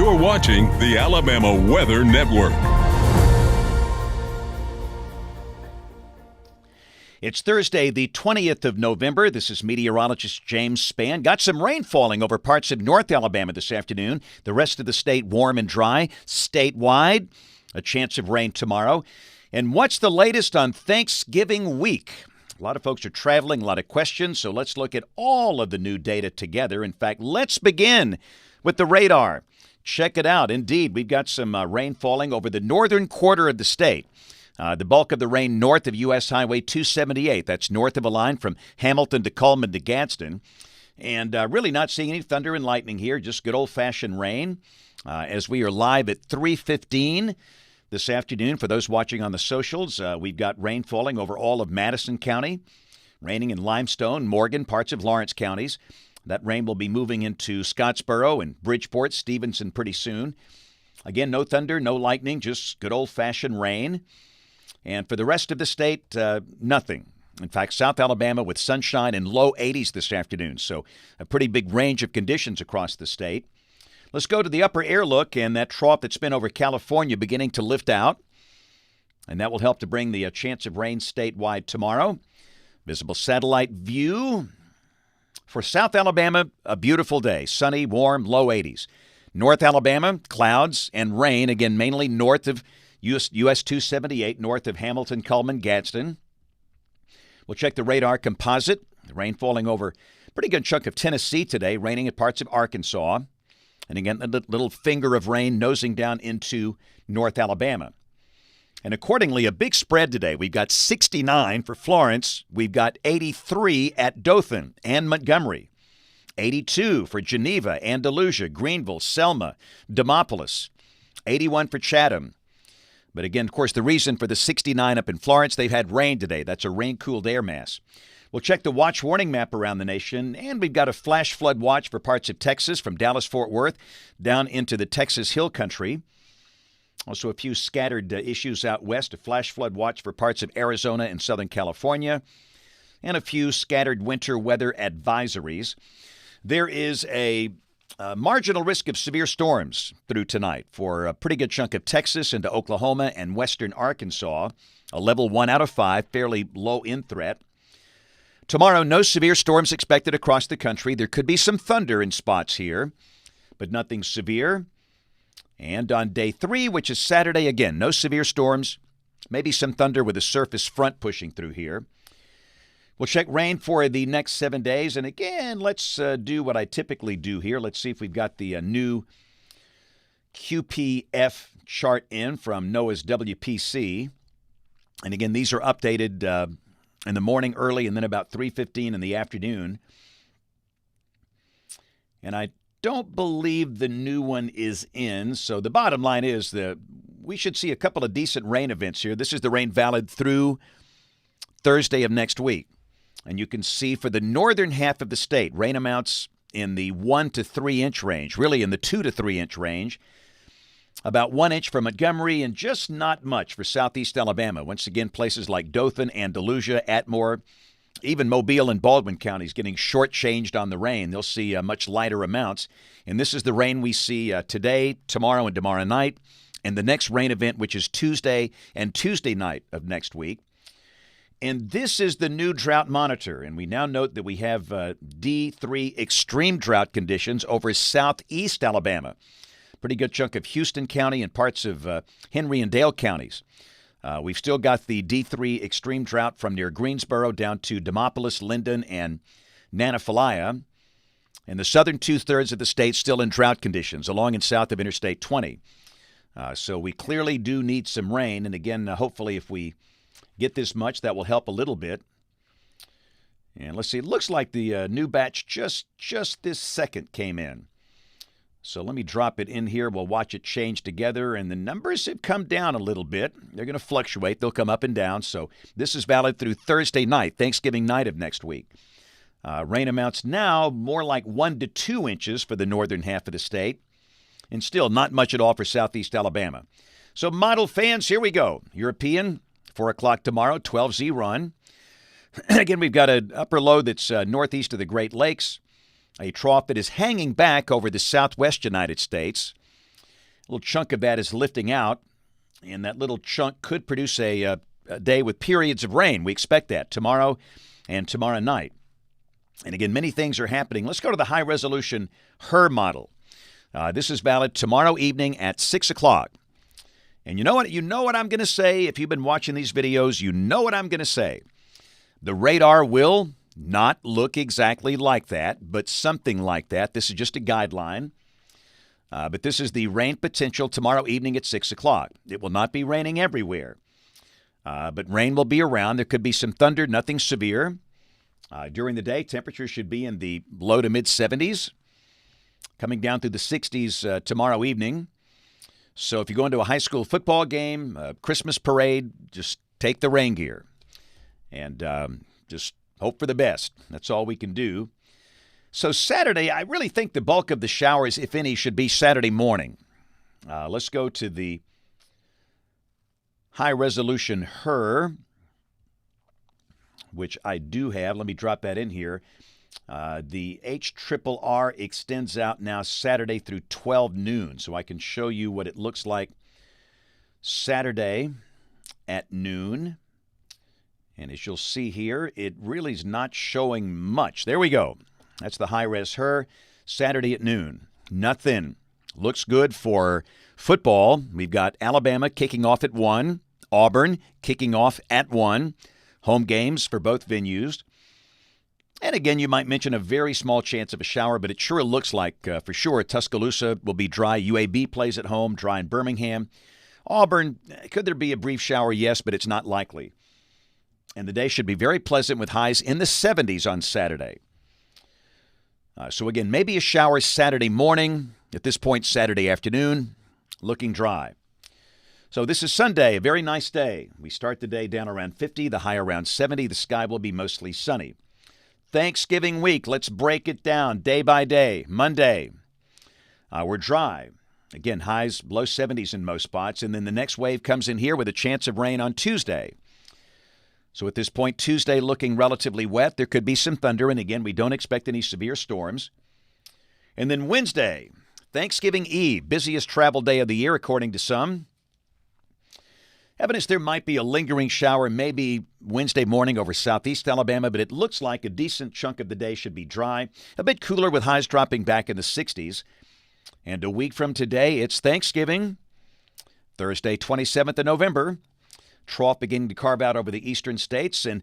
You're watching the Alabama Weather Network. It's Thursday, the 20th of November. This is meteorologist James Spann. Got some rain falling over parts of North Alabama this afternoon. The rest of the state warm and dry. Statewide, a chance of rain tomorrow. And what's the latest on Thanksgiving week? A lot of folks are traveling, a lot of questions, so let's look at all of the new data together. In fact, let's begin with the radar. Check it out. Indeed, we've got some rain falling over the northern quarter of the state. The bulk of the rain north of U.S. Highway 278. That's north of a line from Hamilton to Cullman to Gadsden. And really not seeing any thunder and lightning here, just good old-fashioned rain. As we are live at 3:15 this afternoon, for those watching on the socials, we've got rain falling over all of Madison County, raining in Limestone, Morgan, parts of Lawrence counties. That rain will be moving into Scottsboro and Bridgeport, Stevenson pretty soon. Again, no thunder, no lightning, just good old-fashioned rain. And for the rest of the state, nothing. In fact, South Alabama with sunshine and low 80s this afternoon. So a pretty big range of conditions across the state. Let's go to the upper air look, and that trough that's been over California beginning to lift out. And that will help to bring the chance of rain statewide tomorrow. Visible satellite view. For South Alabama, a beautiful day. Sunny, warm, low 80s. North Alabama, clouds and rain, again, mainly north of US 278, north of Hamilton, Cullman, Gadsden. We'll check the radar composite. The rain falling over a pretty good chunk of Tennessee today, raining at parts of Arkansas. And again, a little finger of rain nosing down into North Alabama. And accordingly, a big spread today. We've got 69 for Florence. We've got 83 at Dothan and Montgomery. 82 for Geneva, Andalusia, Greenville, Selma, Demopolis. 81 for Chatham. But again, of course, the reason for the 69 up in Florence, they've had rain today. That's a rain-cooled air mass. We'll check the watch warning map around the nation, and we've got a flash flood watch for parts of Texas from Dallas-Fort Worth down into the Texas Hill Country. Also a few scattered issues out west, a flash flood watch for parts of Arizona and Southern California, and a few scattered winter weather advisories. There is a marginal risk of severe storms through tonight for a pretty good chunk of Texas into Oklahoma and western Arkansas. A level 1 out of 5, fairly low in threat. Tomorrow, no severe storms expected across the country. There could be some thunder in spots here, but nothing severe. And on day 3, which is Saturday, again, no severe storms. Maybe some thunder with a surface front pushing through here. We'll check rain for the next 7 days. And again, let's do what I typically do here. Let's see if we've got the new QPF chart in from NOAA's WPC. And again, these are updated in the morning early and then about 3:15 in the afternoon. And I don't believe the new one is in. So the bottom line is that we should see a couple of decent rain events here. This is the rain valid through Thursday of next week. And you can see for the northern half of the state, rain amounts in the 1 to 3 inch range, really in the 2 to 3 inch range. About 1 inch for Montgomery and just not much for southeast Alabama. Once again, places like Dothan, Andalusia, Atmore, even Mobile and Baldwin counties getting shortchanged on the rain. They'll see much lighter amounts. And this is the rain we see today, tomorrow, and tomorrow night. And the next rain event, which is Tuesday and Tuesday night of next week. And this is the new drought monitor. And we now note that we have D3 extreme drought conditions over southeast Alabama. Pretty good chunk of Houston County and parts of Henry and Dale counties. We've still got the D3 extreme drought from near Greensboro down to Demopolis, Linden, and Nanophilia. And the southern two-thirds of the state still in drought conditions, along and south of Interstate 20. So we clearly do need some rain. And again, hopefully if we get this much, that will help a little bit. And let's see, it looks like the new batch just this second came in. So let me drop it in here. We'll watch it change together. And the numbers have come down a little bit. They're going to fluctuate. They'll come up and down. So this is valid through Thursday night, Thanksgiving night of next week. Rain amounts now more like 1 to 2 inches for the northern half of the state. And still not much at all for southeast Alabama. So model fans, here we go. European, 4 o'clock tomorrow, 12Z run. Again, we've got an upper low that's northeast of the Great Lakes. A trough that is hanging back over the southwest United States. little chunk of that is lifting out, and that little chunk could produce a day with periods of rain. We expect that tomorrow and tomorrow night. And again, many things are happening. Let's go to the high-resolution HER model. This is valid tomorrow evening at 6 o'clock. And you know what? You know what I'm going to say. If you've been watching these videos, you know what I'm going to say. The radar will not look exactly like that, but something like that. This is just a guideline. But this is the rain potential tomorrow evening at 6 o'clock. It will not be raining everywhere, but rain will be around. There could be some thunder, nothing severe. During the day, temperatures should be in the low to mid-70s, coming down through the 60s tomorrow evening. So if you go into a high school football game, a Christmas parade, just take the rain gear and just hope for the best. That's all we can do. So Saturday, I really think the bulk of the showers, if any, should be Saturday morning. Let's go to the high-resolution HER, which I do have. Let me drop that in here. The HRRR extends out now Saturday through 12 noon, so I can show you what it looks like Saturday at noon. And as you'll see here, it really is not showing much. There we go. That's the high-res HER Saturday at noon. Nothing. Looks good for football. We've got Alabama kicking off at 1, Auburn kicking off at 1. Home games for both venues. And again, you might mention a very small chance of a shower, but it sure looks like, for sure, Tuscaloosa will be dry. UAB plays at home, dry in Birmingham. Auburn, could there be a brief shower? Yes, but it's not likely. And the day should be very pleasant with highs in the 70s on Saturday. So again, maybe a shower Saturday morning. At this point, Saturday afternoon, looking dry. So this is Sunday, a very nice day. We start the day down around 50, the high around 70. The sky will be mostly sunny. Thanksgiving week, let's break it down day by day. Monday, we're dry. Again, highs low 70s in most spots. And then the next wave comes in here with a chance of rain on Tuesday. So at this point, Tuesday looking relatively wet. There could be some thunder. And again, we don't expect any severe storms. And then Wednesday, Thanksgiving Eve, busiest travel day of the year, according to some. Evidence there might be a lingering shower maybe Wednesday morning over southeast Alabama, but it looks like a decent chunk of the day should be dry. A bit cooler with highs dropping back in the 60s. And a week from today, it's Thanksgiving, Thursday, 27th of November. Trough beginning to carve out over the eastern states. And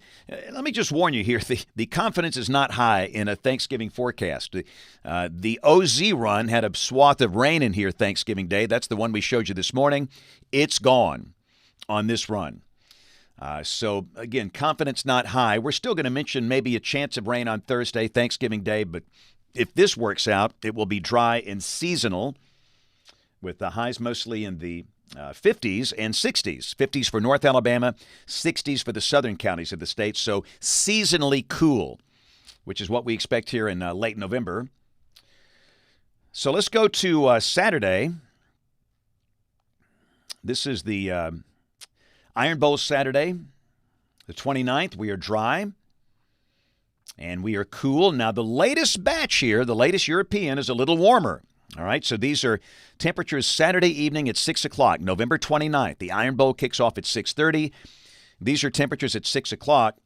let me just warn you here, the confidence is not high in a Thanksgiving forecast. The OZ run had a swath of rain in here Thanksgiving Day. That's the one we showed you this morning. It's gone on this run. So, again, confidence not high. We're still going to mention maybe a chance of rain on Thursday, Thanksgiving Day, but if this works out, it will be dry and seasonal with the highs mostly in the 50s and 60s. 50s for North Alabama, 60s for the southern counties of the state. So seasonally cool, which is what we expect here in late November. So let's go to Saturday. This is the Iron Bowl Saturday, the 29th. We are dry and we are cool. Now, the latest batch here, the latest European, is a little warmer. All right, so these are temperatures Saturday evening at 6 o'clock, November 29th. The Iron Bowl kicks off at 6:30. These are temperatures at 6 o'clock.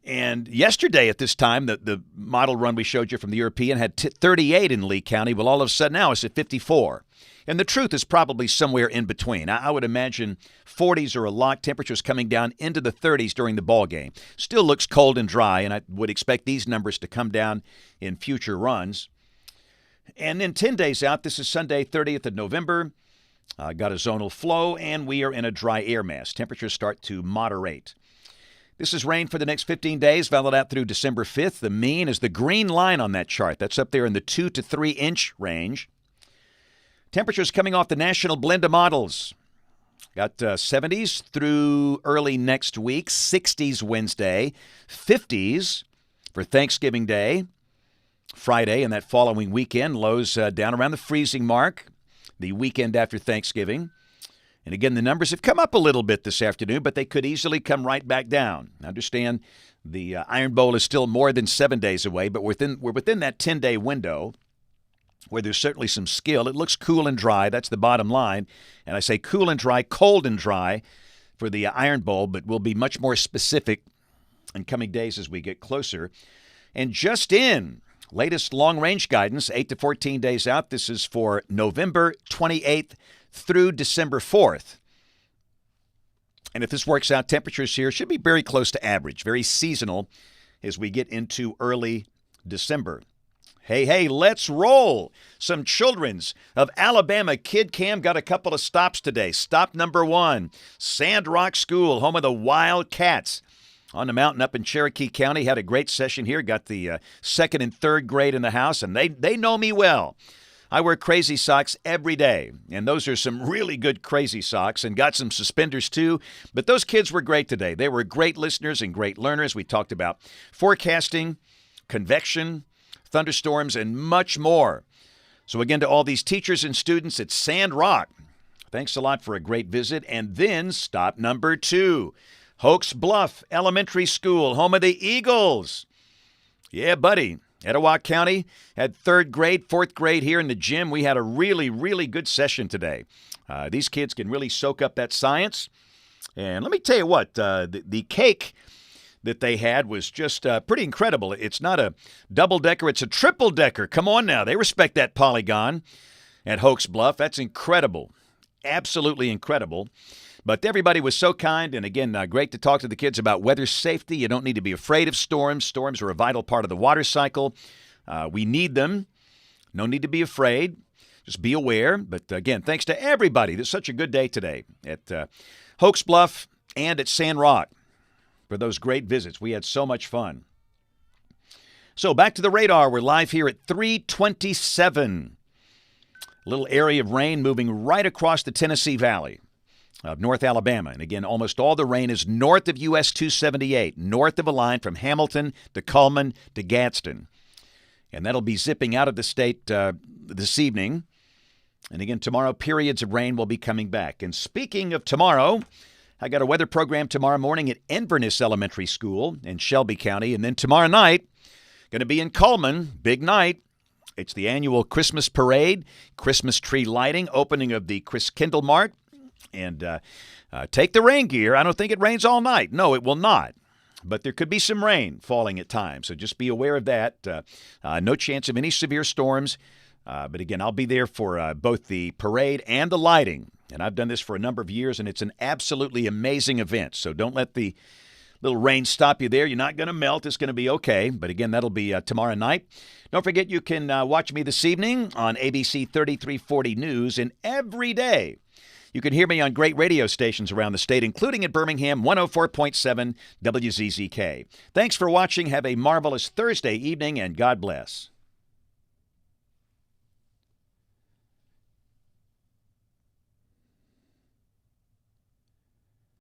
And yesterday at this time, the model run we showed you from the European had 38 in Lee County. Well, all of a sudden now it's at 54. And the truth is probably somewhere in between. I would imagine 40s are a lock, temperatures coming down into the 30s during the ball game. Still looks cold and dry, and I would expect these numbers to come down in future runs. And then 10 days out, this is Sunday, 30th of November. Got a zonal flow, and we are in a dry air mass. Temperatures start to moderate. This is rain for the next 15 days, valid out through December 5th. The mean is the green line on that chart. That's up there in the 2 to 3 inch range. Temperatures coming off the national blend of models. Got 70s through early next week, 60s Wednesday, 50s for Thanksgiving Day, Friday, and that following weekend. Lows down around the freezing mark the weekend after Thanksgiving. And again, the numbers have come up a little bit this afternoon, but they could easily come right back down. Understand the Iron Bowl is still more than 7 days away, but we're within that 10-day window. where there's certainly some skill. It looks cool and dry. That's the bottom line. And I say cool and dry, cold and dry for the Iron Bowl, but we'll be much more specific in coming days as we get closer. And just in, latest long-range guidance, 8 to 14 days out. This is for November 28th through December 4th. And if this works out, temperatures here should be very close to average, very seasonal as we get into early December. Hey, let's roll. Some children's of Alabama Kid Cam got a couple of stops today. Stop number 1, Sand Rock School, home of the Wildcats. On the mountain up in Cherokee County, had a great session here. Got the second and third grade in the house, and they know me well. I wear crazy socks every day, and those are some really good crazy socks, and got some suspenders too. But those kids were great today. They were great listeners and great learners. We talked about forecasting, convection, thunderstorms, and much more. So again, to all these teachers and students at Sand Rock, thanks a lot for a great visit. And then stop number 2, Hoax Bluff Elementary School, home of the Eagles. Yeah, buddy. Etowah County had third grade, fourth grade here in the gym. We had a really, really good session today. These kids can really soak up that science. And let me tell you what, the cake that they had was just pretty incredible. It's not a double-decker, it's a triple-decker. Come on now. They respect that polygon at Hoax Bluff. That's incredible. Absolutely incredible. But everybody was so kind, and again, great to talk to the kids about weather safety. You don't need to be afraid of storms. Storms are a vital part of the water cycle. We need them. No need to be afraid. Just be aware. But again, thanks to everybody. This is such a good day today at Hoax Bluff and at Sand Rock for those great visits. We had so much fun. So back to the radar. We're live here at 327. A little area of rain moving right across the Tennessee Valley of North Alabama. And again, almost all the rain is north of US 278, north of a line from Hamilton to Cullman to Gadsden. And that'll be zipping out of the state this evening. And again, tomorrow, periods of rain will be coming back. And speaking of tomorrow, I got a weather program tomorrow morning at Inverness Elementary School in Shelby County. And then tomorrow night, going to be in Cullman, big night. It's the annual Christmas parade, Christmas tree lighting, opening of the Chris Kindle Mart. And take the rain gear. I don't think it rains all night. No, it will not. But there could be some rain falling at times. So just be aware of that. No chance of any severe storms. But again, I'll be there for both the parade and the lighting. And I've done this for a number of years, and it's an absolutely amazing event. So don't let the little rain stop you there. You're not going to melt. It's going to be okay. But again, that'll be tomorrow night. Don't forget you can watch me this evening on ABC 3340 News, and every day you can hear me on great radio stations around the state, including at Birmingham, 104.7 WZZK. Thanks for watching. Have a marvelous Thursday evening, and God bless.